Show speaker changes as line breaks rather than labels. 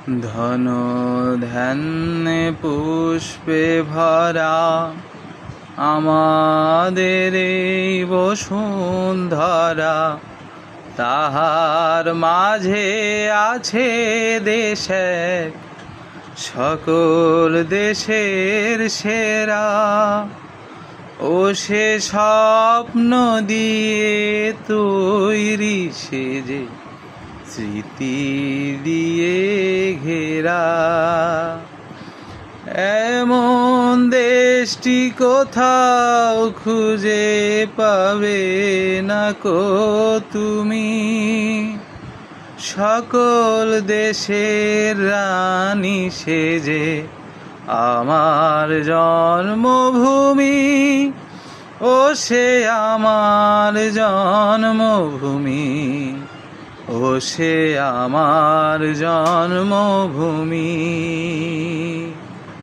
ধন ধান্যে পুষ্পে ভরা আমাদের এই বসুন্ধরা, তাহার মাঝে আছে দেশ এক, সকল দেশের সেরা। ও সে স্বপ্ন দিয়ে তৈরি সে যে স্মৃতি দিয়ে ঘেরা। এমন দেশটি কোথাও খুঁজে পাবে না কো তুমি, সকল দেশের রানী সেজে আমার জন্মভূমি। ও সে আমার জন্মভূমি, ও সে আমার জন্মভূমি।